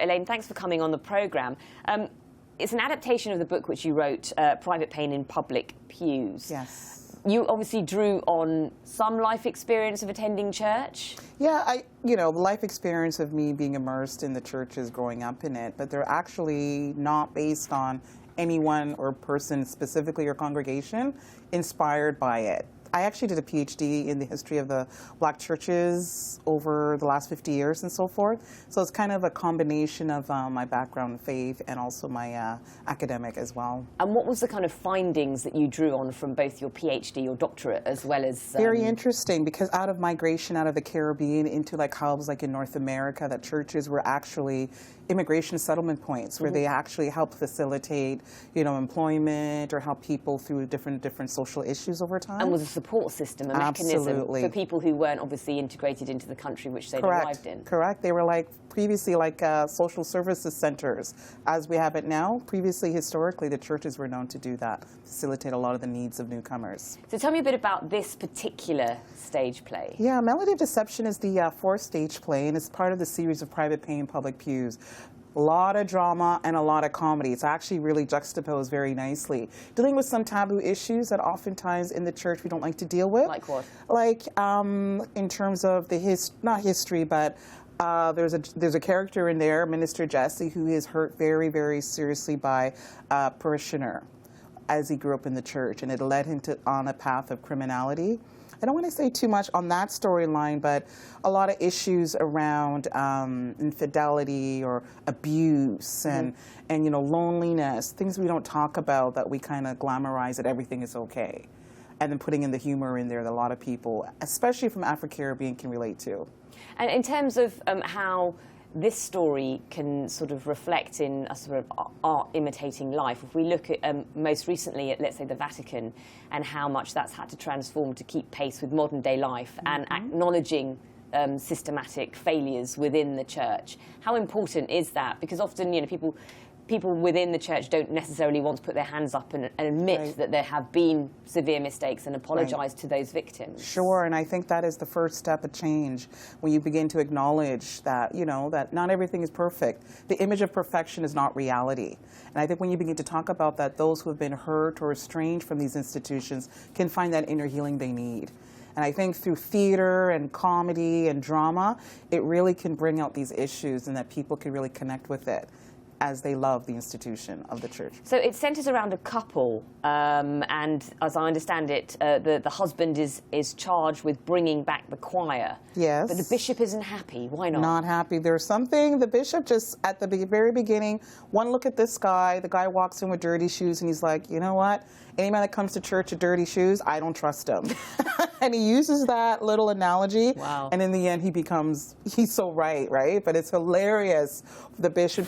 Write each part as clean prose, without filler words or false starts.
Elaine, thanks for coming on the programme. It's an adaptation of the book which you wrote, Private Pain in Public Pews. Yes. You obviously drew on some life experience of attending church. Yeah, the life experience of me being immersed in the churches growing up in it, but they're actually not based on anyone or person specifically or congregation inspired by it. I actually did a PhD in the history of the Black churches over the last 50 years and so forth. So it's kind of a combination of my background in faith and also my academic as well. And what was the kind of findings that you drew on from both your PhD, your doctorate, as well as... Very interesting, because out of migration out of the Caribbean into like hubs like in North America, that churches were actually immigration settlement points where they actually help facilitate, employment or help people through different social issues over time. And was a support system, a mechanism for people who weren't obviously integrated into the country which they'd arrived in. Correct. They were like previously like social services centers as we have it now. Previously, historically, the churches were known to do that, facilitate a lot of the needs of newcomers. So tell me a bit about this particular stage play. Yeah, Melody of Deception is the fourth stage play, and it's part of the series of Private Pain, Public Pews. A lot of drama and a lot of comedy. It's actually really juxtaposed very nicely. Dealing with some taboo issues that oftentimes in the church we don't like to deal with. Like what? Like in terms of the not history, but there's a character in there, Minister Jesse, who is hurt very, very seriously by a parishioner as he grew up in the church, and it led him on a path of criminality. I don't want to say too much on that storyline, but a lot of issues around infidelity or abuse and loneliness, things we don't talk about that we kind of glamorize that everything is okay. And then putting in the humor in there that a lot of people, especially from Afro-Caribbean, can relate to. And in terms of how this story can sort of reflect in a sort of art imitating life. If we look at most recently at, let's say, the Vatican and how much that's had to transform to keep pace with modern day life and acknowledging systematic failures within the church, how important is that? Because often, people within the church don't necessarily want to put their hands up and admit that there have been severe mistakes and apologize to those victims. Sure, and I think that is the first step of change, when you begin to acknowledge that, that not everything is perfect. The image of perfection is not reality. And I think when you begin to talk about that, those who have been hurt or estranged from these institutions can find that inner healing they need. And I think through theater and comedy and drama, it really can bring out these issues and that people can really connect with it as they love the institution of the church. So it centres around a couple, and as I understand it, the husband is charged with bringing back the choir. Yes. But the bishop isn't happy. Why not? Not happy. There's something, the bishop just, at the very beginning, one look at this guy, the guy walks in with dirty shoes, and he's like, you know what? Any man that comes to church with dirty shoes, I don't trust him. And he uses that little analogy. Wow. And in the end, he's so right? But it's hilarious. The bishop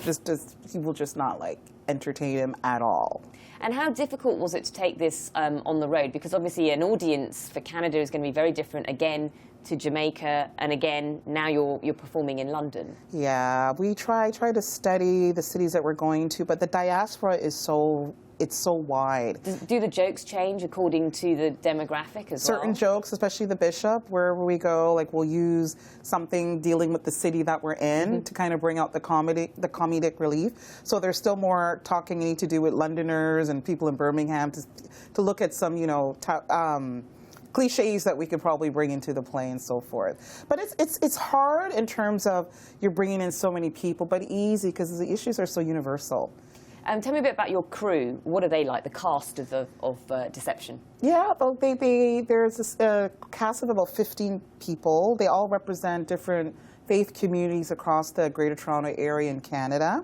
he will just not entertain him at all. And how difficult was it to take this on the road? Because obviously an audience for Canada is going to be very different again to Jamaica, and again now you're performing in London. Yeah, we try to study the cities that we're going to, but the diaspora is so wide. Do the jokes change according to the demographic as well? Certain jokes, especially the bishop, wherever we go, we'll use something dealing with the city that we're in to kind of bring out the comedic relief. So there's still more talking you need to do with Londoners and people in Birmingham to look at some, cliches that we could probably bring into the play and so forth. But it's hard in terms of you're bringing in so many people, but easy because the issues are so universal. Tell me a bit about your crew. What are they like, the cast of Deception? Yeah, there's this cast of about 15 people. They all represent different faith communities across the Greater Toronto Area in Canada.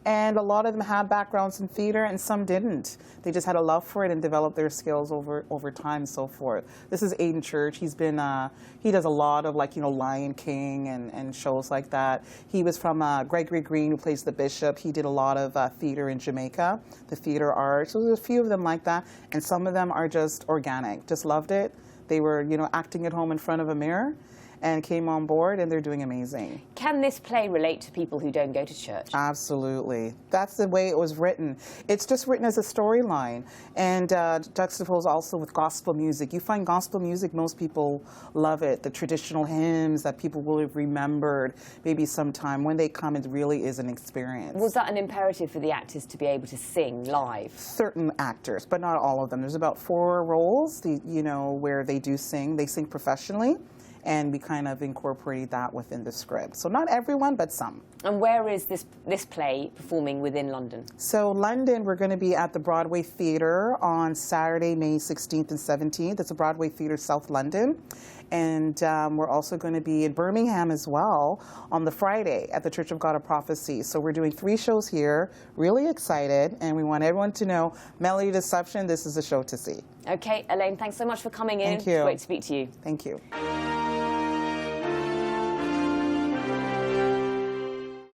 And a lot of them have backgrounds in theater, and some didn't. They just had a love for it and developed their skills over time and so forth. This is Aiden Church. He does a lot of Lion King and shows like that. He was from Gregory Green, who plays the bishop. He did a lot of theater in Jamaica, the theater art. So there's a few of them like that, and some of them are just organic, just loved it. They were, acting at home in front of a mirror. and came on board, and they're doing amazing. Can this play relate to people who don't go to church? Absolutely. That's the way it was written. It's just written as a storyline, and juxtaposed also with gospel music. You find gospel music, most people love it. The traditional hymns that people will have remembered maybe sometime. When they come, it really is an experience. Was that an imperative for the actors to be able to sing live? Certain actors, but not all of them. There's about 4 roles, where they do sing. They sing professionally, and we kind of incorporate that within the script. So not everyone, but some. And where is this play performing within London? So London, we're going to be at the Broadway Theatre on Saturday, May 16th and 17th. It's a Broadway Theatre, South London. And we're also going to be in Birmingham as well on the Friday at the Church of God of Prophecy. So we're doing 3 shows here, really excited, and we want everyone to know Melody Deception, this is a show to see. Okay, Elaine, thanks so much for coming in. Thank you. It's great to speak to you. Thank you.